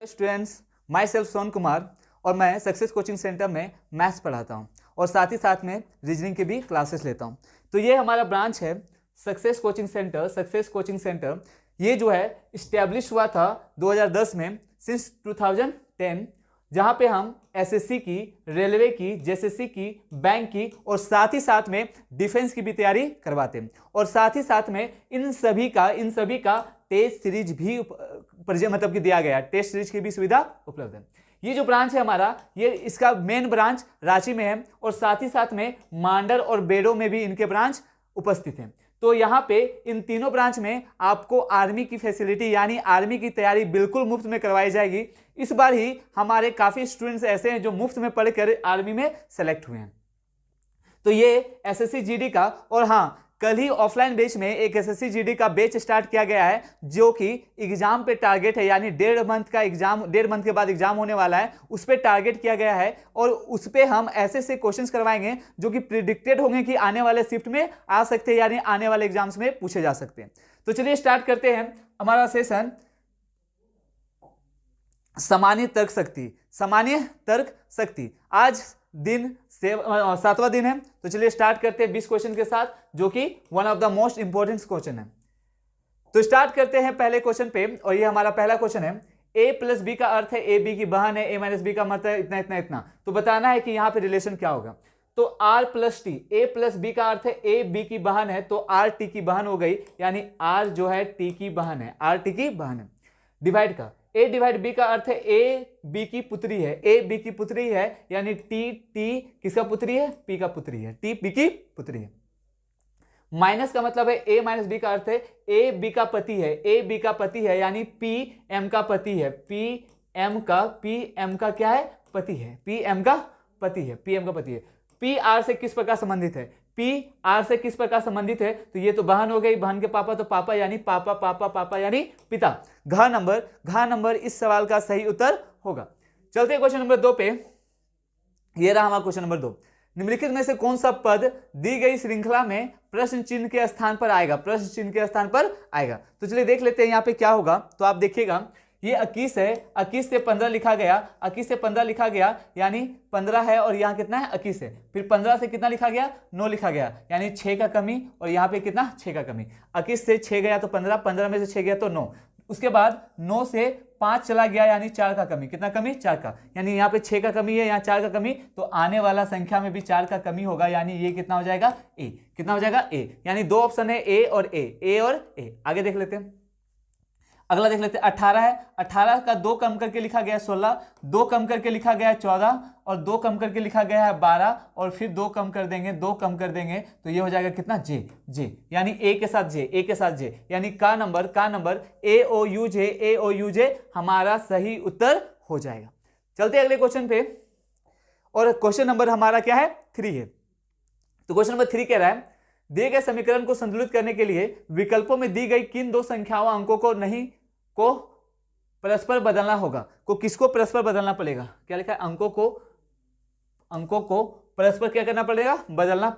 Students, my self sown Kumar और मैं success coaching centre में मैथ्स पढ़ाता हूं और साथ ही साथ में रीजनिंग के भी क्लासेस लेता हूं। तो ये हमारा ब्रांच है success coaching centre. Success coaching centre ये जो है इस्टेब्लिश हुआ था 2010 में, सिंस 2010, जहां पे हम एसएससी की, रेलवे की, जेएसएससी की, बैंक की और साथ ही साथ में डिफेंस की भी तैयारी करवाते हैं। और साथ ही साथ में इन सभी का टेस्ट सीरीज भी मतलब कि दिया गया है, टेस्ट सीरीज की भी सुविधा उपलब्ध है। ये जो ब्रांच है हमारा, ये इसका मेन ब्रांच रांची में है और साथ ही साथ में मांडर और बेडो में भी इनके ब्रांच उपस्थित हैं। तो यहाँ पे इन तीनों ब्रांच में आपको आर्मी की फैसिलिटी यानी आर्मी की तैयारी बिल्कुल मुफ्त में करवाई जाएगी। इस बार ही हमारे काफी स्टूडेंट्स ऐसे हैं जो मुफ्त में पढ़कर आर्मी में सेलेक्ट हुए हैं। तो ये एसएससी जीडी का, और हाँ, कल ही ऑफलाइन बैच में एक एसएससी जीडी का बैच स्टार्ट किया गया है जो कि एग्जाम पे टारगेट है, यानी 1.5 मंथ का एग्जाम, 1.5 मंथ के बाद एग्जाम होने वाला है, उस पर टारगेट किया गया है और उस पर हम ऐसे क्वेश्चंस करवाएंगे जो कि प्रिडिक्टेड होंगे कि आने वाले शिफ्ट में आ सकते हैं, यानी आने वाले एग्जाम्स में पूछे जा सकते हैं। तो चलिए स्टार्ट करते हैं हमारा सेशन। सामान्य तर्क शक्ति, सामान्य तर्क शक्ति आज दिन 7वां दिन है। तो चलिए स्टार्ट करते हैं 20 क्वेश्चन के साथ, जो कि one of the most important question है। तो स्टार्ट करते हैं पहले क्वेश्चन पे, और ये हमारा पहला क्वेश्चन है। a प्लस बी का अर्थ है a b की बहन है, a माइनस बी का मतलब है इतना इतना इतना। तो बताना है कि यहाँ पे रिलेशन क्या होगा। तो r plus T, a plus B का अर्थ है a b की बहन है, तो r t की बहन हो गई, यानी r जो है t की बहन है, r t की बहन है। डिवाइड का a डिवाइड b का अर्थ है a b की पुत्री है, a b की पुत्री है, यानी t किसका पुत्री है, p का पुत्री है, t p की पुत्री है। माइनस का मतलब है a माइनस b का अर्थ है a b का पति है, a b का पति है, यानी p m का पति है, p m का क्या है, पति है, p m का पति है, p m का पति है। p r से किस प्रकार संबंधित है, p r से किस प्रकार संबंधित है, तो ये तो बहन हो गई, बहन के पापा तो पापा, यानी पापा यानी पिता। घ नंबर इस सवाल का सही उत्तर होगा। चलते हैं क्वेश्चन नंबर 2 पे। ये रहा हमारा क्वेश्चन नंबर 2। निम्नलिखित में से कौन सा पद दी गई श्रृंखला में प्रश्न चिन्ह के स्थान पर आएगा, प्रश्न चिन्ह के स्थान पर आएगा। तो चलिए देख लेते हैं यहाँ पे क्या होगा। तो आप देखिएगा, ये 21 है, 21 से 15 लिखा गया, 21 से 15 लिखा गया, यानी 15 है और यहाँ कितना है, 21 है। फिर 15 से कितना लिखा गया, 9 लिखा गया, यानी 6 का कमी, और यहाँ पे कितना, 6 का कमी। 21 से 6 गया तो 15, 15 में से 6 गया तो 9। उसके बाद 9 से 5 चला गया, यानी 4 का कमी, कितना कमी, 4 का, यानी यहाँ पे 6 का कमी है, यहाँ 4 का कमी, तो आने वाला संख्या में भी 4 का कमी होगा, यानी ये कितना हो जाएगा, ए। कितना हो जाएगा, ए। यानी 2 ऑप्शन है, ए और ए। आगे देख लेते हैं, अगला देख लेते हैं। 18 है, 18 का 2 कम करके लिखा गया है 16, 2 कम करके लिखा गया है 14, और 2 कम करके लिखा गया है 12, और फिर 2 कम कर देंगे, 2 कम कर देंगे तो ये हो जाएगा कितना, जे, यानी ए के साथ जे, यानी का नंबर ए ओ यू जे हमारा सही उत्तर हो जाएगा। चलते अगले क्वेश्चन पे, और क्वेश्चन नंबर हमारा क्या है, 3 है। तो क्वेश्चन नंबर 3 कह रहा है, दिए गए समीकरण को संतुलित करने के लिए विकल्पों में दी गई किन 2 संख्याओं अंकों को परस्पर बदलना होगा। को किसको परस्पर बदलना पड़ेगा, क्या लिखा है, अंकों को परस्पर क्या करना पड़ेगा, बदलना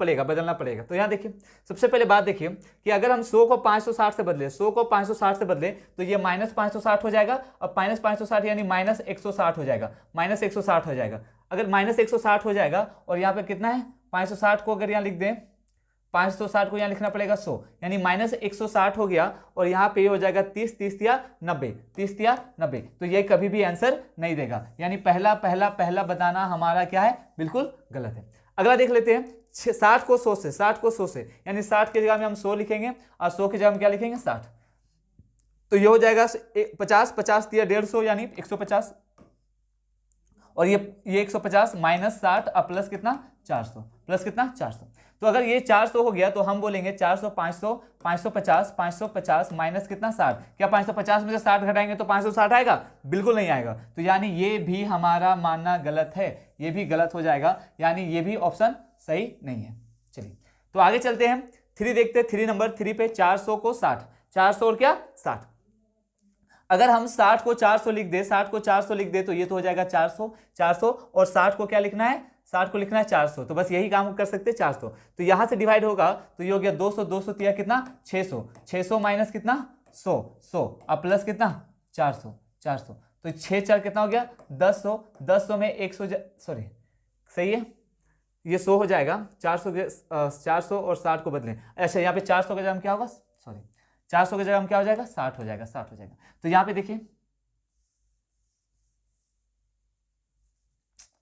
पड़ेगा। तो यहां देखिए, सबसे पहले बात देखिए कि अगर हम 100 को 560 से बदले, 100 को 560 से बदले, तो ये माइनस 560 हो जाएगा, और माइनस 560 यानी माइनस 160 हो जाएगा, माइनस 160 हो जाएगा। अगर माइनस 160 हो जाएगा, और यहाँ पे कितना है, 560 को अगर यहाँ लिख दें, 560 को यहाँ लिखना पड़ेगा 100, यानी माइनस 160 हो गया, और यहाँ पे हो जाएगा 30 या 90। तो ये कभी भी आंसर नहीं देगा, यानी पहला बताना हमारा क्या है, बिल्कुल गलत है। अगला देख लेते हैं, 60 को 100 से, यानी 60 की जगह में हम 100 लिखेंगे, और 100 की जगह में क्या लिखेंगे, 60। तो ये हो जाएगा 50 दिया 150, यानी 150, और ये 150 माइनस 60 और प्लस कितना, 400, तो अगर ये 400 हो गया तो हम बोलेंगे 400 550 माइनस कितना, 60। क्या 550 में से 60 घटाएंगे तो 560 आएगा, बिल्कुल नहीं आएगा। तो यानी ये भी हमारा मानना गलत है, ये भी गलत हो जाएगा, यानी ये भी ऑप्शन सही नहीं है। चलिए तो आगे चलते हैं, 3 देखते हैं। 3 नंबर 3 पे 400 को 60, 400 और क्या, 60। अगर हम 60 को 400 लिख दे, तो ये तो हो जाएगा 400, और 60 को क्या लिखना है, 60 को लिखना है 400, तो बस यही काम कर सकते हैं 400। तो यहां से डिवाइड होगा तो ये हो गया 200 दिया कितना, 600 माइनस कितना, 100 और प्लस कितना, 400 तो 6 4 कितना हो गया 10 100 में 100 सॉरी सही है, ये 100 हो जाएगा, 400 और 60 को बदलें। अच्छा यहाँ पे 400 का जगह क्या होगा, सॉरी 400 की जगह क्या हो जाएगा 60 हो जाएगा, 60 हो जाएगा। तो यहाँ पे देखिए,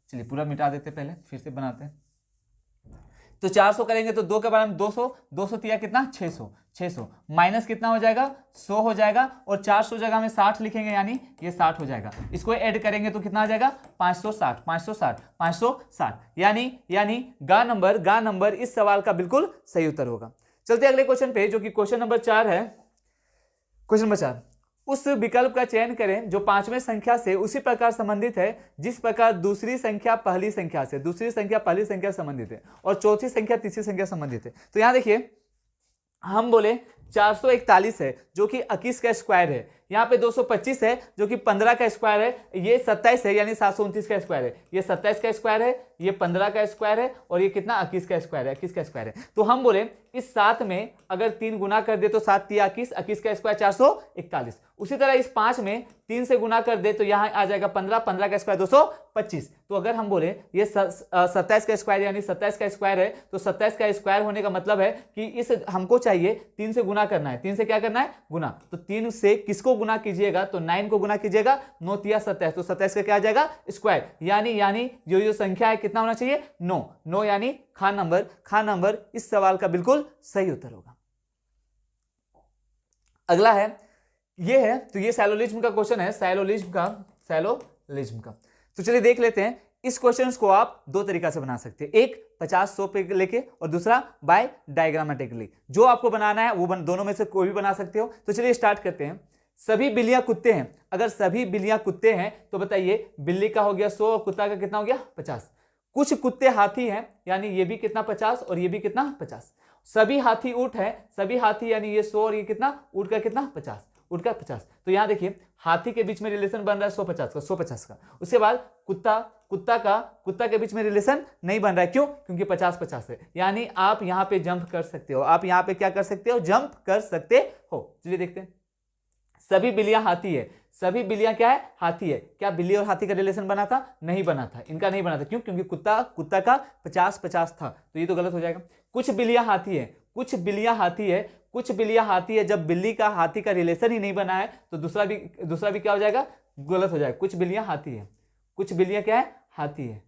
चलिए पूरा मिटा देते पहले, फिर से बनाते हैं। तो 400 करेंगे तो 2 के बारे में 200, 200 तिया कितना 600, 600 माइनस कितना हो जाएगा 100 हो जाएगा, और 400 जगह में 60 लिखेंगे यानी ये 60 हो जाएगा। इसको ऐड करेंगे तो कितना आ जाएगा 560, 560, 560 यानी गा नंबर इस सवाल का बिल्कुल सही उत्तर होगा। चलते अगले क्वेश्चन पे, जो कि क्वेश्चन नंबर 4 है। क्वेश्चन नंबर 4, उस विकल्प का चयन करें जो 5वें संख्या से उसी प्रकार संबंधित है जिस प्रकार दूसरी संख्या पहली संख्या से संबंधित है और चौथी संख्या तीसरी संख्या संबंधित है। तो यहां देखिए, हम बोले 441 है जो कि 21 का स्क्वायर है, यहाँ पे 225 है जो कि 15 का स्क्वायर है, ये 27 है यानी 729 का स्क्वायर है, ये 27 का स्क्वायर है, ये 15 का स्क्वायर है, और ये कितना 21 का स्क्वायर है, 21 का स्क्वायर है। तो हम बोले इस 7 में अगर 3 गुना कर दे तो 7 तिया 21, 21 का स्क्वायर 441। उसी तरह इस 5 में 3 से गुना कर दे तो यहाँ आ जाएगा 15, 15 का स्क्वायर 225। तो अगर हम बोले ये 27 का स्क्वायर यानी 27 का स्क्वायर है, तो 27 का स्क्वायर होने का मतलब है कि इस हमको चाहिए 3 से गुना करना है। 3 से क्या करना है गुना, तो 3 से किसको गुना कीजिएगा तो 9 को गुना कीजिएगा, 9 तिया 27, तो 27 का क्या आ जाएगा स्क्वायर, यानी जो संख्या है कितना होना चाहिए 9 यानी खा नंबर इस सवाल का बिल्कुल सही उत्तर होगा। अगला है ये है, तो ये सैलोलिज्म का क्वेश्चन है, सैलोलिज्म का। तो चलिए देख लेते हैं। इस क्वेश्चन को आप दो तरीका से बना सकते हैं, एक 50-100 पे लेके और दूसरा बाय डायग्रामेटिकली। जो आपको बनाना है वो दोनों में से कोई भी बना सकते हो। तो चलिए स्टार्ट करते हैं। सभी बिल्लियां कुत्ते हैं, अगर सभी बिल्लियां कुत्ते हैं तो बताइए बिल्ली का हो गया 100 और कुत्ता का कितना हो गया 50। कुछ कुत्ते हाथी हैं यानी ये भी कितना 50 और ये भी कितना 50। सभी हाथी ऊंट है, सभी हाथी यानी ये 100 और ये कितना ऊंट का कितना 50, ऊंट का 50। तो यहां देखिए हाथी के बीच में रिलेशन बन रहा है 150 का। उसके बाद कुत्ता के बीच में रिलेशन नहीं बन रहा है, क्यों? क्योंकि 50-50 है। यानी आप यहां पे जंप कर सकते हो, आप यहां पे क्या कर सकते हो जंप कर सकते हो। चलिए देखते हैं। सभी बिल्लियां हाथी है, सभी बिल्लियां क्या है हाथी है। क्या बिल्ली और हाथी का रिलेशन बना था? नहीं बना था, इनका नहीं बना था। क्यों? क्योंकि कुत्ता का 50-50 था, तो ये तो गलत हो जाएगा। कुछ बिल्लियां हाथी है, कुछ बिल्लियां हाथी है। जब बिल्ली का हाथी का रिलेशन ही नहीं बना है तो दूसरा भी क्या हो जाएगा गलत हो जाएगा। कुछ बिल्लियां हाथी है, कुछ बिल्लियां क्या है हाथी है,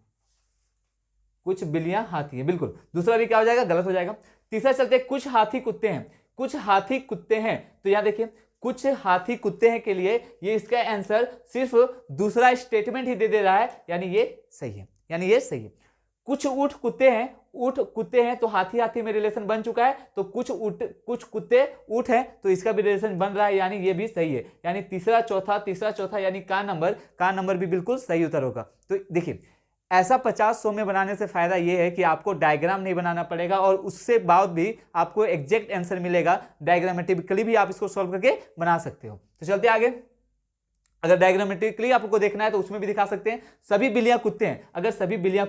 कुछ बिल्लियां हाथी है, बिल्कुल दूसरा भी क्या हो जाएगा गलत हो जाएगा। तीसरा चलते कुछ हाथी कुत्ते हैं, कुछ हाथी कुत्ते हैं। तो यहां देखिए कुछ हाथी कुत्ते हैं के लिए ये इसका आंसर सिर्फ दूसरा स्टेटमेंट ही दे रहा है, यानी ये सही है, कुछ ऊंट कुत्ते हैं तो हाथी में रिलेशन बन चुका है, तो कुछ कुत्ते ऊंट हैं तो इसका भी रिलेशन बन रहा है, यानी ये भी सही है। यानी तीसरा चौथा यानी का नंबर भी बिल्कुल सही उत्तर होगा। तो देखिए ऐसा 50-100 में बनाने से फायदा यह है कि आपको डायग्राम नहीं बनाना पड़ेगा और उससे बाद भी आपको एग्जैक्ट आंसर मिलेगा। डायग्रामेटिकली भी आप इसको सॉल्व करके बना सकते हो। तो चलते आगे। अगर डायग्रामेटिकली आपको देखना है तो उसमें भी दिखा सकते हैं। सभी बिल्लियां कुत्ते हैं, अगर सभी बिल्लियां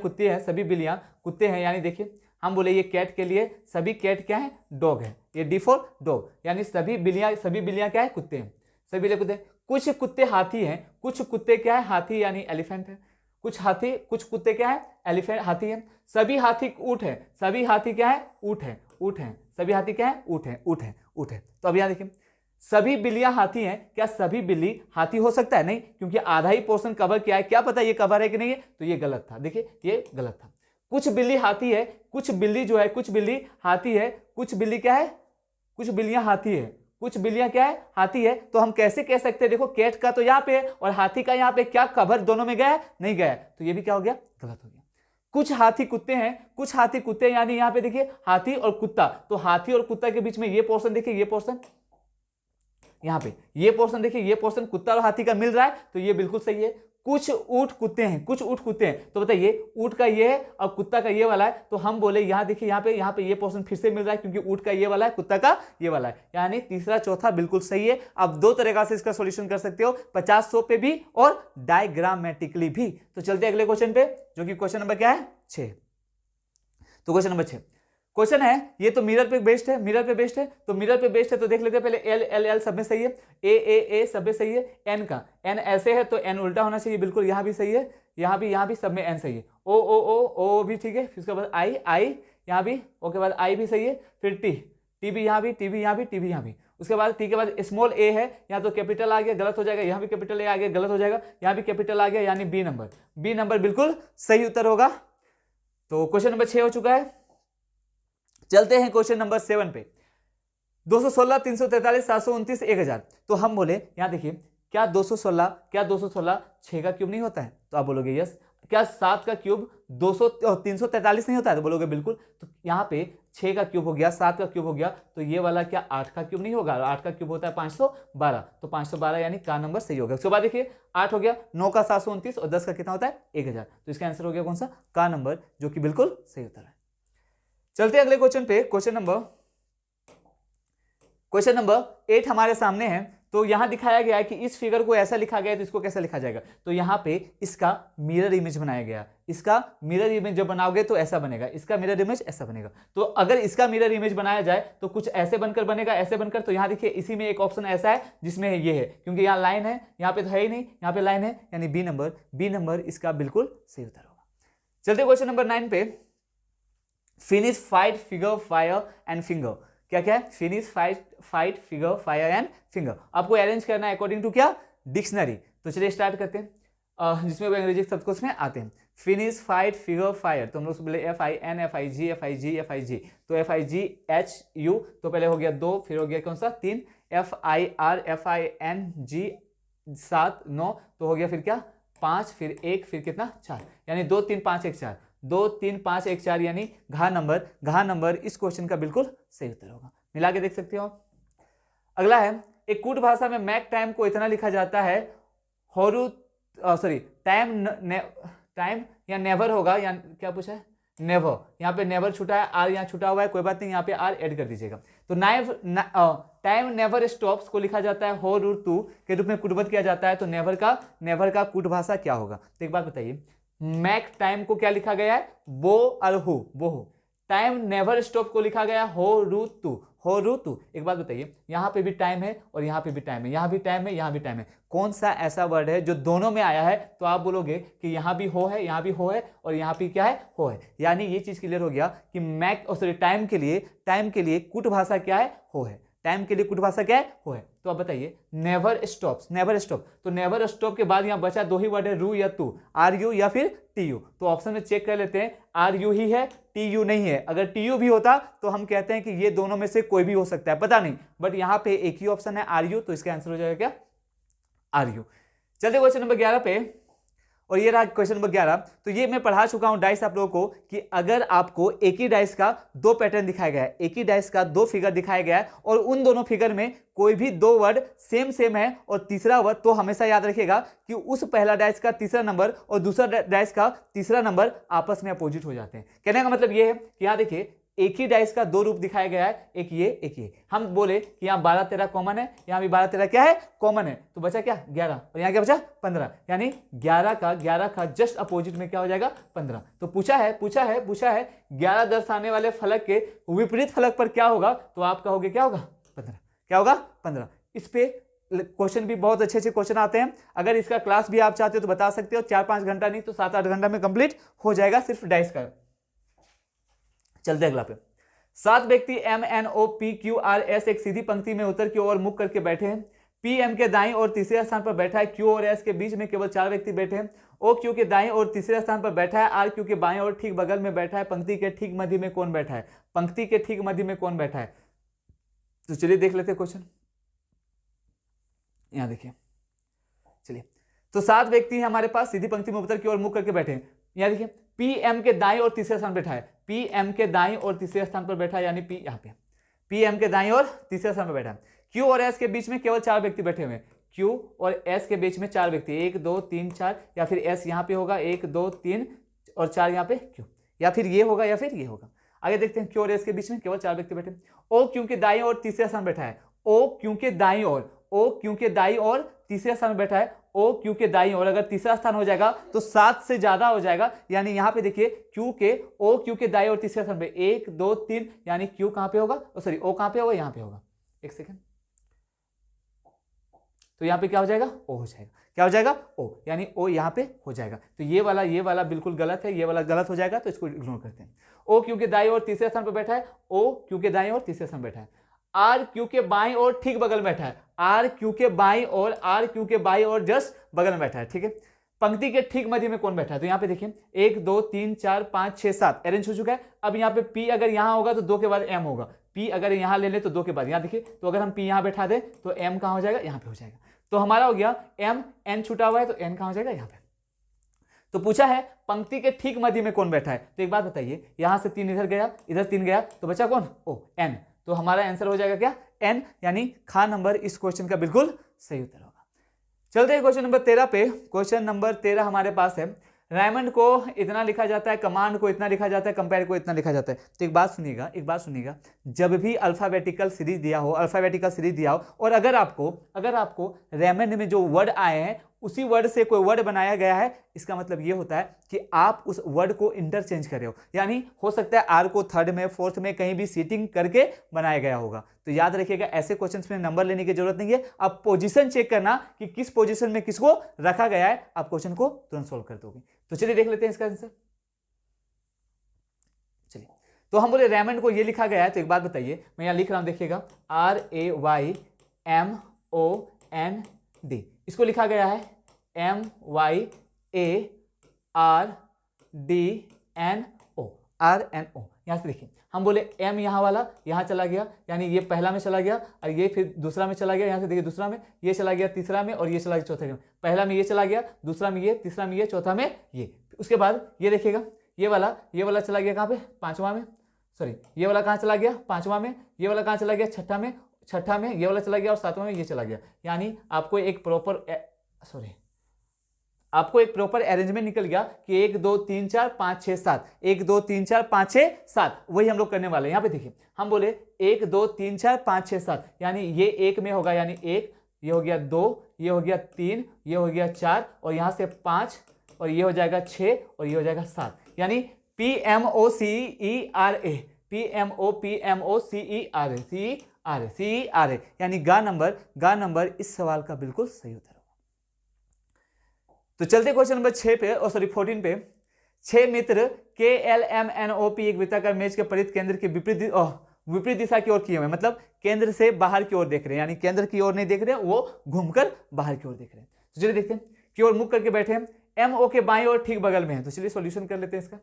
कुत्ते हैं यानी देखिए हम बोले ये कैट के लिए सभी कैट क्या है डॉग है, ये डी फॉर डॉग, यानी सभी बिल्लियां क्या है कुत्ते हैं, सभी बिल्लियां कुत्ते। कुछ कुत्ते हाथी हैं, कुछ कुत्ते क्या है हाथी यानी एलिफेंट है, कुछ कुत्ते क्या है एलिफेंट हाथी है। सभी हाथी ऊंट है, सभी हाथी क्या है ऊंट है, सभी हाथी क्या है ऊंट है। तो अब यहां देखिए सभी बिल्लियां हाथी हैं, क्या सभी बिल्ली हाथी हो सकता है? नहीं, क्योंकि आधा ही पोर्शन कवर किया है, क्या पता ये कवर है कि नहीं है, तो ये गलत था। देखिए ये गलत था। कुछ बिल्ली हाथी है, कुछ बिल्ली हाथी है, कुछ बिल्ली क्या है कुछ बिल्लियां हाथी है, कुछ बिल्लियां क्या है हाथी है। तो हम कैसे कह सकते हैं? देखो कैट का तो यहाँ पे और हाथी का यहाँ पे, क्या कवर दोनों में गया है? नहीं गया, तो ये भी क्या हो गया गलत हो गया। कुछ हाथी कुत्ते यानी यहाँ पे देखिए हाथी और कुत्ता, तो हाथी और कुत्ता के बीच में ये पोर्शन देखिए, ये पोर्शन यहाँ पे ये पोर्शन देखिए, ये पोर्शन कुत्ता और हाथी का मिल रहा है, तो ये बिल्कुल सही है। कुछ ऊंट कुत्ते हैं, तो बताइए ऊंट का ये है और कुत्ता का ये वाला है, तो हम बोले यहाँ देखिए यहाँ पे ये पोर्शन फिर से मिल रहा है, क्योंकि ऊंट का ये वाला है, कुत्ता का ये वाला है, यानी तीसरा चौथा बिल्कुल सही है। आप दो तरीका से इसका सॉल्यूशन कर सकते हो, 50-100 पे भी और डायग्रामेटिकली भी। तो चलते अगले क्वेश्चन पे, जो कि क्वेश्चन नंबर क्या है 6। तो क्वेश्चन क्वेश्चन है ये तो मिरर पे बेस्ड है, मिरर पे बेस्ड है, तो मिरर पे बेस्ड है तो देख लेते हैं पहले एल एल एल सब में सही है, ए सब में सही है, एन का एन ऐसे है तो एन उल्टा होना चाहिए, बिल्कुल यहाँ भी सही है, यहाँ भी सब में एन सही है, ओ भी ठीक है, फिर उसके बाद आई यहाँ भी, ओके बाद आई भी सही है, फिर टी भी यहाँ भी, टी भी यहाँ भी, टी भी यहाँ भी, उसके बाद टी के बाद स्मॉल ए है, यहाँ तो कैपिटल आ गया गलत हो जाएगा, यहाँ भी कैपिटल ए आ गया गलत हो जाएगा, यहाँ भी कैपिटल आ गया यानी बी नंबर बिल्कुल सही उत्तर होगा। तो क्वेश्चन नंबर 6 हो चुका है। चलते हैं क्वेश्चन नंबर 7 पे। 216, 343, 729, 1000। तो हम बोले यहाँ देखिए क्या 216 6 का क्यूब नहीं होता है, तो आप बोलोगे यस। क्या 7 का क्यूब 343 नहीं होता है, तो बोलोगे बिल्कुल। तो यहाँ पे 6 का क्यूब हो गया, 7 का क्यूब हो गया, तो ये वाला क्या 8 का क्यूब नहीं होगा, 8 का क्यूब होता है 512, तो 512 यानी का नंबर सही होगा। उसके बाद देखिए 8 हो गया, 9 का 729 और 10 का कितना होता है 1000, तो इसका आंसर हो गया कौन सा का नंबर, जो कि बिल्कुल सही उत्तर है। चलते हैं अगले क्वेश्चन पे। क्वेश्चन नंबर 8 हमारे सामने है। तो यहां दिखाया गया है कि इस फिगर को ऐसा लिखा गया है, तो इसको कैसे लिखा जाएगा, तो यहां पे इसका मिरर इमेज बनाया गया, इसका मिरर इमेज जब बनाओगे तो ऐसा बनेगा, इसका मिरर इमेज ऐसा बनेगा। तो अगर इसका मिरर इमेज बनाया जाए तो कुछ ऐसे बनकर बनेगा, ऐसे बनकर। तो यहां देखिए इसी में एक ऑप्शन ऐसा है जिसमें ये है, क्योंकि यहाँ लाइन है, यहाँ पे तो है ही नहीं, यहाँ पे लाइन है, यानी बी नंबर इसका बिल्कुल सही उत्तर होगा। चलते क्वेश्चन नंबर 9 पे। Finish fight figure fire and finger. क्या है finish fight figure fire and finger. आपको अरेंज करना है अकॉर्डिंग टू क्या डिक्शनरी। तो चलिए स्टार्ट करते हैं, जिसमें वो अंग्रेजी शब्द को उसमें आते हैं। फिनिश फाइट फिगर फायर, तो हम लोग बोले FIN FIG, तो FIGHU, तो पहले हो गया 2, फिर हो गया कौन सा 3, FIR FING 7 9, तो हो गया फिर क्या 5, फिर 1, फिर कितना 4, यानी 2 3 5 1 4, 2 3 5 1 4, यानी घा नंबर इस क्वेश्चन का बिल्कुल सही उत्तर होगा। मिला के देख सकते हो आप। अगला है, एक कूट भाषा में मैक टाइम को इतना लिखा जाता है टाइम या नेवर होगा, या क्या पूछा है नेवर, यहाँ पे नेवर छुटा है, आर यहाँ छुटा हुआ है, कोई बात नहीं, यहाँ पे आर ऐड कर दीजिएगा। तो टाइम नेवर स्टॉप्स को लिखा जाता है हो के रूप में कूटबद्ध किया जाता है। तो नेवर का कूट भाषा क्या होगा, तो एक बात बताइए, मैक टाइम को क्या लिखा गया है बो और हु। टाइम नेवर स्टॉप को लिखा गया हो रू तू। एक बात बताइए, यहाँ पे भी टाइम है और यहाँ पे भी टाइम है, यहाँ भी टाइम है, यहाँ भी टाइम है, कौन सा ऐसा वर्ड है जो दोनों में आया है, तो आप बोलोगे कि यहाँ भी हो है, यहाँ भी हो है, और यहाँ पे क्या है हो है। यानी ये चीज क्लियर हो गया कि टाइम के लिए कूट भाषा क्या है हो है, टाइम के लिए कूट भाषा क्या है हो है। तो आप बताइए नेवर स्टॉप, तो नेवर स्टॉप के बाद यहाँ बचा 2 ही वर्ड है, रू या तू, RU या फिर TU। तो ऑप्शन में चेक कर लेते हैं, RU ही है, TU नहीं है। अगर TU भी होता तो हम कहते हैं कि ये दोनों में से कोई भी हो सकता है, पता नहीं, बट यहाँ पे एक ही ऑप्शन है RU, तो इसका आंसर हो जाएगा क्या RU। चलते क्वेश्चन नंबर 11 पे, और ये रहा क्वेश्चन नंबर 11। तो ये मैं पढ़ा चुका हूं डाइस आप लोगों को कि अगर आपको एक ही डाइस का 2 पैटर्न दिखाया गया है, एक ही डाइस का 2 फिगर दिखाया गया है, और उन दोनों फिगर में कोई भी 2 वर्ड सेम है और तीसरा वर्ड, तो हमेशा याद रखिएगा कि उस पहला डाइस का तीसरा नंबर और दूसरा डाइस का तीसरा नंबर आपस में अपोजिट हो जाते हैं। कहने का मतलब ये है कि यहाँ देखिए एक ही डाइस का 2 रूप दिखाया गया है, एक ये। हम बोले कि यहाँ 12 13 कॉमन है, यहाँ भी 12 13 क्या है कॉमन है, तो बचा क्या 11, और यहाँ क्या बचा 15, यानी 11 का जस्ट अपोजिट में क्या हो जाएगा 15। तो पूछा है 11 दर्शाने वाले फलक के विपरीत फलक पर क्या होगा, तो आप कहोगे क्या होगा 15, क्या होगा 15। इस पे क्वेश्चन भी बहुत अच्छे क्वेश्चन आते हैं। अगर इसका क्लास भी आप चाहते हो तो बता सकते हो, 4-5 घंटा नहीं तो 7-8 घंटा में कंप्लीट हो जाएगा सिर्फ डाइस का। चलते अगला पे। 7 व्यक्ति MNOPQRS एक सीधी पंक्ति में उत्तर की ओर मुख करके बैठे हैं। PM के दाईं और तीसरे स्थान पर बैठा है, Q और S के बीच में केवल 4 व्यक्ति बैठे हैं। OQ के दाईं और तीसरे स्थान पर बैठा है, RQ के बाईं और ठीक बगल में बैठा है। पंक्ति के ठीक मध्य में कौन बैठा है, तो चलिए देख लेते हैं क्वेश्चन। यहां देखिए, चलिए तो 7 व्यक्ति हमारे पास सीधी पंक्ति में उत्तर की ओर मुख करके बैठे हैं। यहां देखिए PM के दाईं और तीसरे स्थान पर बैठा है, PM के दाईं और तीसरे स्थान पर बैठा है, यानी P यहाँ पे PM के दाईं और तीसरे स्थान पर बैठा है। Q और S के बीच में केवल 4 व्यक्ति बैठे हुए हैं, Q और S के बीच में 4 व्यक्ति, 1 2 3 4, या फिर S यहाँ पे होगा 1 2 3 और 4 यहाँ पे Q, या फिर ये होगा या फिर ये होगा। आगे देखते हैं, Q और S के बीच में केवल 4 व्यक्ति बैठे। O Q के दाईं और तीसरे स्थान बैठा है, O Q के दाईं और तीसरे स्थान में बैठा है, ओ क्यू के दाईं ओर, अगर तीसरा स्थान हो जाएगा तो 7 से ज्यादा हो जाएगा, यानी यहां पे देखिए क्यू के ओ क्यू के दाईं ओर तीसरे स्थान पे 1 2 3, यानी क्यू कहां पे होगा, सॉरी ओ कहां पे होगा, यहां पे होगा। एक सेकेंड, तो यहां पे क्या हो जाएगा, ओ हो जाएगा, क्या हो जाएगा, ओ, यानी ओ यहां पे हो जाएगा। तो ये वाला बिल्कुल गलत है, ये वाला गलत हो जाएगा, तो इसको इग्नोर करते हैं। ओ क्यू के दाईं ओर तीसरे स्थान पर बैठा है, ओ क्यू के दाईं ओर तीसरे स्थान पर बैठा है। आर क्यू के बाईं ओर ठीक बगल में बैठा है, आर क्यू के बाईं ओर, आर क्यू के बाईं ओर जस्ट बगल में बैठा है, ठीक है। पंक्ति के ठीक मध्य में कौन बैठा है, तो यहाँ पे देखिए 1 2 3 4 5 6 7 अरेंज हो चुका है। अब यहाँ पे पी अगर यहाँ होगा तो 2 के बाद एम होगा, पी अगर यहाँ ले ले तो 2 के बाद यहाँ देखिए, तो अगर हम पी यहाँ बैठा दे तो एम कहाँ हो जाएगा, यहाँ पे हो जाएगा। तो हमारा हो गया एम, एन छूटा हुआ है तो एन कहाँ हो जाएगा, यहाँ पे। तो पूछा है पंक्ति के ठीक मध्य में कौन बैठा है, तो एक बात बताइए, यहां से 3 इधर गया, इधर 3 गया, तो बचा कौन, ओ एन। तो हमारा आंसर हो जाएगा क्या, एन, यानी खा नंबर इस क्वेश्चन का बिल्कुल सही उत्तर होगा। चलते हैं क्वेश्चन नंबर 13 पे। क्वेश्चन नंबर 13 हमारे पास है, डायमंड को इतना लिखा जाता है, कमांड को इतना लिखा जाता है, कंपेयर को इतना लिखा जाता है। तो एक बात सुनिएगा, जब भी अल्फाबेटिकल सीरीज दिया हो, और अगर आपको रेमंड में जो वर्ड आए हैं उसी वर्ड से कोई वर्ड बनाया गया है, इसका मतलब ये होता है कि आप उस वर्ड को इंटरचेंज कर रहे हो, यानी हो सकता है आर को थर्ड में, फोर्थ में कहीं भी सीटिंग करके बनाया गया होगा। तो याद रखिएगा, ऐसे क्वेश्चंस में नंबर लेने की जरूरत नहीं है, आप पोजीशन चेक करना कि किस पोजीशन में किसको रखा गया है, आप क्वेश्चन को तुरंत सोल्व कर दोगे। तो चलिए देख लेते हैं इसका आंसर। चलिए, तो हम बोले रेमंड को ये लिखा गया है, तो एक बात बताइए, मैं यहां लिख रहा हूं, देखिएगा RAYMOND, इसको लिखा गया है MYARDNO, RNO। यहां से देखिए, हम बोले एम यहाँ वाला यहाँ चला गया, यानी ये पहला में चला गया, और ये फिर दूसरा में चला गया, यहाँ से देखिए दूसरा में, ये चला गया तीसरा में, और ये चला गया चौथा में। पहला में ये चला गया, दूसरा में ये, तीसरा में ये, चौथा में ये। उसके बाद ये देखिएगा, ये वाला चला गया कहाँ पे, पांचवा में, सॉरी ये वाला कहाँ चला गया, पांचवा में। ये वाला कहाँ चला गया, छठा में। ये वाला चला गया, और सातवां में ये चला गया। यानी आपको एक प्रॉपर अरेंजमेंट निकल गया कि 1 2 3 4 5 6 7, 1 2 3 4 5 6 7, वही हम लोग करने वाले हैं। यहाँ पे देखिए, हम बोले 1 2 3 4 5 6 7, यानी ये 1 में होगा, यानी 1, ये हो गया 2, ये हो गया 3, ये हो गया 4, और यहाँ से 5, और ये हो जाएगा 6, और ये हो जाएगा 7, यानी PMOCERA, PMOCERA, यानी गा नंबर इस सवाल का बिल्कुल सही उत्तर होगा। तो चलते क्वेश्चन नंबर 6 पे, 14 पे। 6 मित्र KLMNOP एक वृत्ताकार मेज के परिध केंद्र के विपरीत दिशा की ओर किए हुए, मतलब केंद्र से बाहर की ओर देख रहे हैं, यानी केंद्र की ओर नहीं देख रहे हैं, वो घूमकर बाहर की ओर देख रहे हैं। तो चलिए देखते हैं, की ओर मुख करके बैठे हैं, MO के बाईं ओर ठीक बगल में है। तो चलिए सॉल्यूशन कर लेते हैं इसका।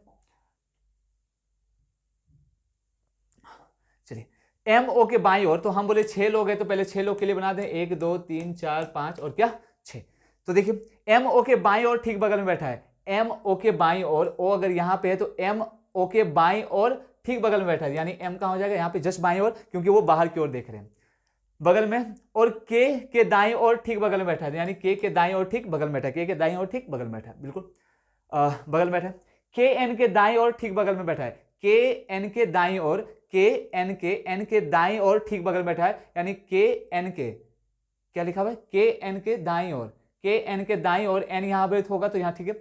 चलिए, MO के बाईं ओर, तो हम बोले 6 लोग हैं, तो पहले 6 लोग के लिए बना दें, 1 2 3 4 5 और क्या 6। तो देखिए, MO के बाईं ओर ठीक बगल में बैठा है, MO के बाईं ओर, O अगर यहाँ पे है तो MO के बाईं ओर ठीक बगल में बैठा है, यानी M कहाँ हो जाएगा, यहाँ पे जस्ट बाईं ओर, क्योंकि वो बाहर की ओर देख रहे हैं बगल में। और K के दाईं ओर ठीक बगल में बैठा है, यानी K के दाईं ओर ठीक बगल में बैठा है, K के दाईं ओर ठीक बगल में बैठा है, बिल्कुल बगल में बैठा है। KN के दाईं ओर ठीक बगल में बैठा है, KN के दाईं ओर, KN के N के दाईं ओर ठीक बगल में बैठा है, यानी KN के क्या लिखा हुआ है, KN के दाईं ओर, KN के दाईं ओर, N यहाँ पे होगा तो यहाँ ठीक है,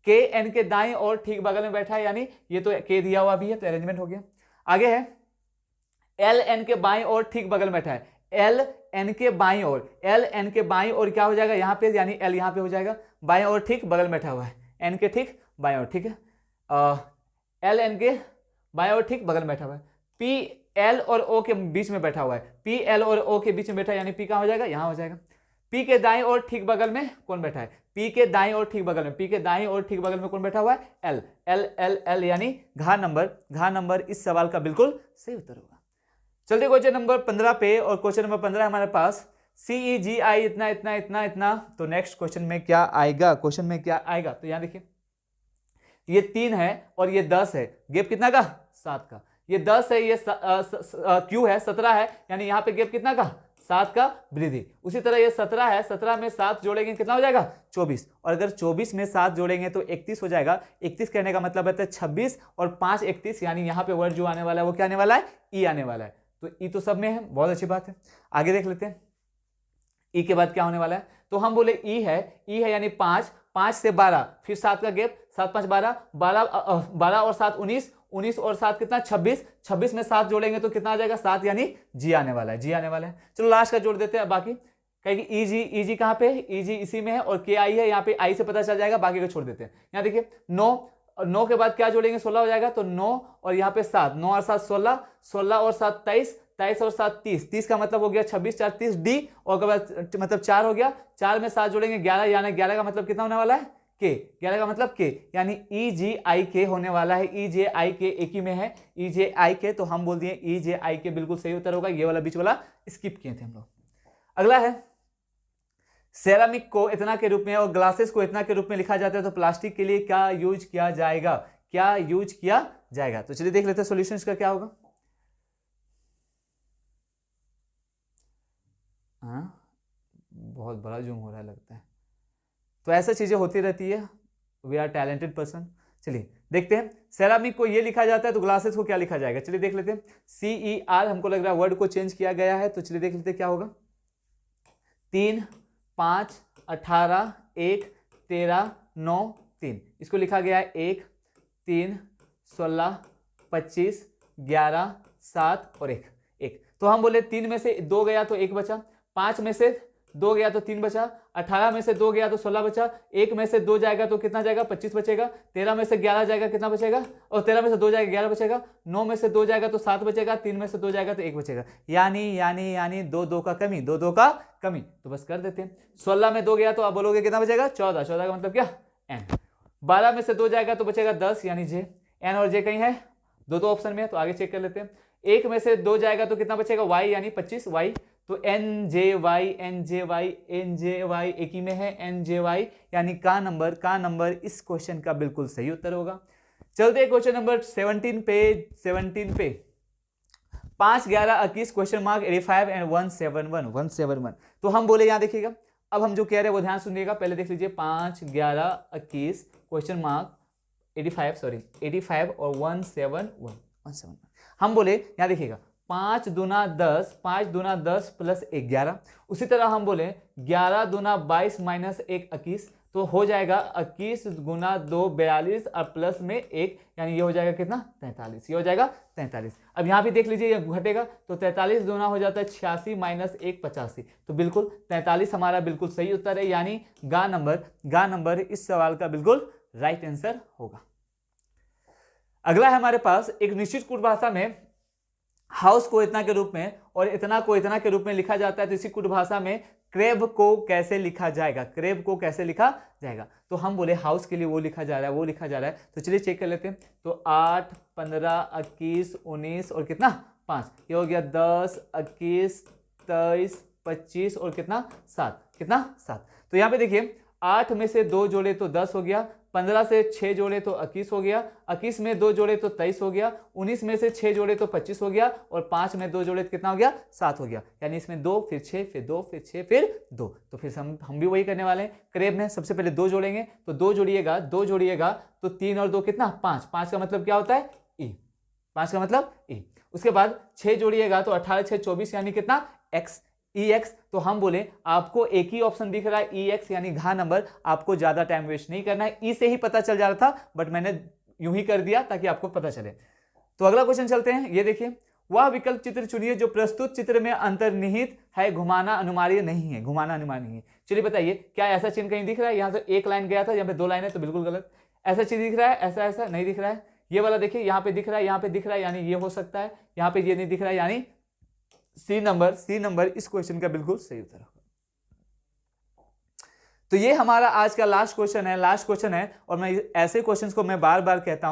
KN के दाईं ओर ठीक बगल में बैठा है, यानी ये तो K दिया हुआ भी है, तो अरेंजमेंट हो गया। आगे है LN के बाईं ओर ठीक बगल में बैठा है, LN के बाईं ओर, LN के बाईं ओर क्या हो जाएगा यहाँ पे, यानी L यहाँ पे हो जाएगा, बाईं ओर ठीक बगल में बैठा हुआ है, N के ठीक बाईं ओर, ठीक है, LN के बाईं ओर ठीक बगल में बैठा हुआ है। PL और O के बीच में बैठा हुआ है, PL और O के बीच में बैठा है, यानी P कहाँ हो जाएगा, यहाँ हो जाएगा। P के दाईं ओर ठीक बगल में कौन बैठा है, P के दाईं ओर ठीक बगल में, P के दाईं ओर ठीक बगल में कौन बैठा हुआ है, L, L L L, यानी घा नंबर इस सवाल का बिल्कुल सही उत्तर होगा। चलते क्वेश्चन नंबर 15 पे, और क्वेश्चन नंबर 15 हमारे पास CEGI इतना इतना इतना इतना। तो नेक्स्ट क्वेश्चन में क्या आएगा, तो यहाँ देखिए, ये 3 है और ये 10 है, गैप कितना का, 7 का। ये 10 है, ये Q है 17 है, यानी यहाँ पे गैप कितना का, 7 का वृद्धि। उसी तरह ये 17 है, 17 में 7 जोड़ेंगे कितना हो जाएगा, 24, और अगर 24 में 7 जोड़ेंगे तो 31 हो जाएगा। 31 कहने का मतलब है 26 और 5 31, यानी यहाँ पे वर्ड जो आने वाला है वो क्या आने वाला है, ई आने वाला है। तो ई तो सब में है, बहुत अच्छी बात है। आगे देख लेते हैं, ई के बाद क्या होने वाला है, तो हम बोले ई है यानी 5, 5 से 12, फिर 7 का गैप, 7 5 12, 12 और 7 19, 19 और 7 कितना 26, 26 में 7 जोड़ेंगे तो कितना आ जाएगा 7, यानी जी आने वाला है, जी आने वाला है। चलो लास्ट का जोड़ देते हैं बाकी, कहेगी ईजी कहाँ पे है, ईजी इसी में है और के आई है, यहाँ पे आई से पता चल जाएगा, बाकी को छोड़ देते हैं। यहाँ देखिए 9 के बाद क्या जोड़ेंगे 16 हो जाएगा, तो 9 और यहाँ पे 7, 9 और 7 16, 16 और 7 23, 23 और 7 30, 30 का मतलब हो गया 26, 4 30 डी, और मतलब 4 हो गया, 4 में 7 जोड़ेंगे 11, यानी 11 का मतलब कितना होने वाला है के, 11 का मतलब के, यानी ई जे आई के होने वाला है, ई जे आई के एक ही में है, ई जे आई के, तो हम बोल दिए ई जे आई के बिल्कुल सही उत्तर होगा, ये वाला बीच वाला स्किप किए थे हम लोग। अगला है सेरामिक को इतना के रूप में और ग्लासेस को इतना के रूप में लिखा जाता है, तो प्लास्टिक के लिए क्या यूज किया जाएगा, क्या यूज किया जाएगा। तो चलिए देख लेते हैं सॉल्यूशन का क्या होगा। हाँ बहुत बड़ा जूम हो रहा है लगता है, तो ऐसा चीजें होती रहती है, वी आर टैलेंटेड पर्सन। चलिए देखते हैं, सेरामिक को ये लिखा जाता है तो ग्लासेस को क्या लिखा जाएगा, चलिए देख लेते हैं। CER हमको लग रहा है वर्ड को चेंज किया गया है, तो चलिए देख लेते हैं क्या होगा। 3 5 18 1 13 9 3, इसको लिखा गया है 1 3 16 25 11 7 और 1। तो हम बोले 3 में से 2 गया तो 1 बचा, 5 में से 2 गया तो 3 बचा, 18 में से 2 गया तो 16 बचा, 1 में से 2 जाएगा तो कितना जाएगा 25 बचेगा, 13 में से 11 जाएगा कितना बचेगा, और 13 में से 2 जाएगा 11 बचेगा, 9 में से 2 जाएगा तो 7 बचेगा, 3 में से 2 जाएगा तो 1 बचेगा, यानी 2 का कमी, 2 का कमी, तो बस कर देते हैं। 16 में 2 गया तो आप बोलोगे कितना बचेगा 14, 14 का मतलब क्या एन। 12 में से 2 जाएगा तो बचेगा 10 यानी जे, एन और जे कहीं है, दो ऑप्शन में है, तो आगे चेक कर लेते हैं। 1 में से 2 जाएगा तो कितना बचेगा वाई यानी 25 वाई, तो एन जे वाई एक ही में है, एन जे वाई, यानी का नंबर इस क्वेश्चन का बिल्कुल सही उत्तर होगा। चलते हैं क्वेश्चन नंबर 17 पे 5 11 21 क्वेश्चन मार्क 85 एंड 171। तो हम बोले यहाँ देखिएगा, अब हम जो कह रहे हैं वो ध्यान सुनिएगा, पहले देख लीजिए 5 11 21 क्वेश्चन मार्क 85 और 171। हम बोले यहाँ देखिएगा 5 दूना 10 प्लस 1 11, उसी तरह हम बोले 11 दूना 22 माइनस 1 21, तो हो जाएगा 21 गुना 2 42 और प्लस में 1, यानी ये हो जाएगा कितना 43, ये हो जाएगा 43। अब यहाँ भी देख लीजिए ये घटेगा तो 43 दूना हो जाता है 86 माइनस 1 85, तो बिल्कुल 43 हमारा बिल्कुल सही उत्तर है, यानी गा नंबर इस सवाल का बिल्कुल राइट आंसर होगा। अगला है हमारे पास एक निश्चित कुट भाषा में हाउस को इतना के रूप में और इतना को इतना के रूप में लिखा जाता है, तो इसी कुट भाषा में क्रेब को कैसे लिखा जाएगा, तो हम बोले हाउस के लिए वो लिखा जा रहा है, तो चलिए चेक कर लेते हैं। तो 8 15 21 19 और कितना 5, ये हो गया 10 21 23 25 और कितना 7, तो यहाँ पे देखिए 8 में से 2 जोड़े तो 10 हो गया, 15 से 6 जोड़े तो 21 हो गया, 21 में 2 जोड़े तो 23 हो गया, 19 में से 6 जोड़े तो 25 हो गया, और 5 में 2 जोड़े तो कितना हो गया 7 हो गया, यानी इसमें 2 फिर 6 फिर 2 फिर 6 फिर 2। तो फिर हम भी वही करने वाले हैं, क्रेब में सबसे पहले 2 जोड़ेंगे, तो 2 जोड़िएगा तो 3 और 2 कितना 5, 5 का मतलब क्या होता है ई, 5 का मतलब ई। उसके बाद 6 जोड़िएगा तो 18 6 24 यानी कितना एक्स, EX। तो हम बोले आपको एक ही ऑप्शन दिख रहा है EX यानी घा नंबर, आपको ज्यादा टाइम वेस्ट नहीं करना है, ई से ही पता चल जा रहा था बट मैंने यूं ही कर दिया ताकि आपको पता चले। तो अगला क्वेश्चन चलते हैं, ये देखिए वह विकल्प चित्र चुनिए जो प्रस्तुत चित्र में अंतर्निहित है, घुमाना अनिवार्य नहीं है। चलिए बताइए क्या ऐसा चिन्ह कहीं दिख रहा है, यहाँ से एक लाइन गया था, यहाँ पे 2 लाइन है, तो बिल्कुल गलत। ऐसा चीज दिख रहा है, ऐसा नहीं दिख रहा है, ये वाला देखिए यहाँ पे दिख रहा है, यानी ये हो सकता है, यहाँ पे ये नहीं दिख रहा है, यानी सी नंबर इस क्वेश्चन का बिल्कुल सही उत्तर होगा। तो ये हमारा आज का लास्ट क्वेश्चन है, और मैं ऐसे क्वेश्चंस को मैं बार बार कहता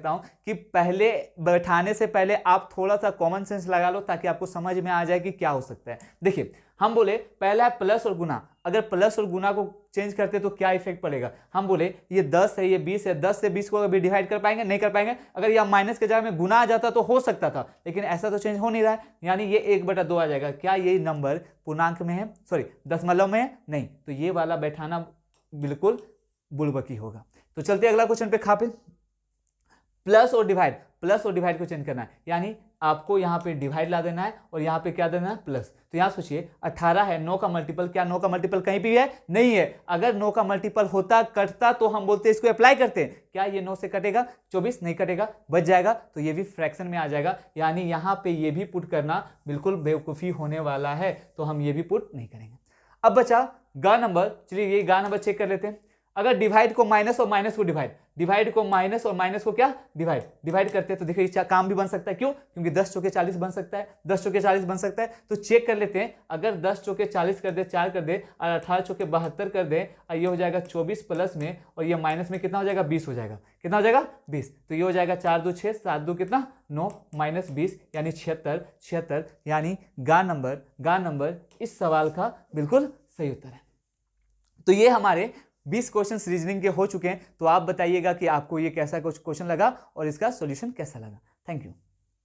हूं कि पहले बैठाने से पहले आप थोड़ा सा कॉमन सेंस लगा लो ताकि आपको समझ में आ जाए कि क्या हो सकता है। देखिए हम बोले पहला है प्लस और गुना, अगर प्लस और गुना को चेंज करते तो क्या इफेक्ट पड़ेगा। हम बोले ये 10 है ये 20 है, 10 से 20 को अभी डिवाइड कर पाएंगे, नहीं कर पाएंगे। अगर यह माइनस के जगह में गुना आ जाता तो हो सकता था, लेकिन ऐसा तो चेंज हो नहीं रहा है, यानी ये 1/2 आ जाएगा। क्या ये नंबर पूर्णांक में है, सॉरी दशमलव में है, नहीं, तो ये वाला बैठाना बिल्कुल बुड़बकी होगा। तो चलते अगला क्वेश्चन पे, प्लस और डिवाइड को चेंज करना है, यानी आपको यहाँ पे डिवाइड ला देना है और यहाँ पे क्या देना है, प्लस। तो यहाँ सोचिए 18 है, 9 का मल्टीपल, क्या 9 का मल्टीपल कहीं भी है, नहीं है। अगर 9 का मल्टीपल होता, कटता, तो हम बोलते इसको अप्लाई करते हैं। क्या ये 9 से कटेगा, 24 नहीं कटेगा, बच जाएगा, तो ये भी फ्रैक्शन में आ जाएगा। यानी यहाँ पे ये भी पुट करना बिल्कुल बेवकूफ़ी होने वाला है, तो हम ये भी पुट नहीं करेंगे। अब बचा गा नंबर, चलिए ये गा नंबर चेक कर लेते हैं। अगर डिवाइड को माइनस और माइनस को डिवाइड को माइनस और माइनस को क्या, डिवाइड करते हैं, तो देखिए काम भी बन सकता है। क्यों? क्योंकि 10 चौके 40 बन सकता है, 10 चौके 40 बन सकता है। तो चेक कर लेते हैं, अगर 10 चौके 40 कर दे, 4 कर दे, और 18 चौके 72 कर दे, और ये हो जाएगा 24 प्लस में, और ये माइनस में कितना हो जाएगा, 20 हो जाएगा। कितना हो जाएगा, 20। तो ये हो जाएगा 4 2 6, 7 2 कितना, 9 माइनस 20 यानी 76। यानी गा नंबर इस सवाल का बिल्कुल सही उत्तर है। तो ये हमारे 20 क्वेश्चन रीजनिंग के हो चुके हैं। तो आप बताइएगा कि आपको ये कैसा कुछ क्वेश्चन लगा और इसका सॉल्यूशन कैसा लगा। Thank you.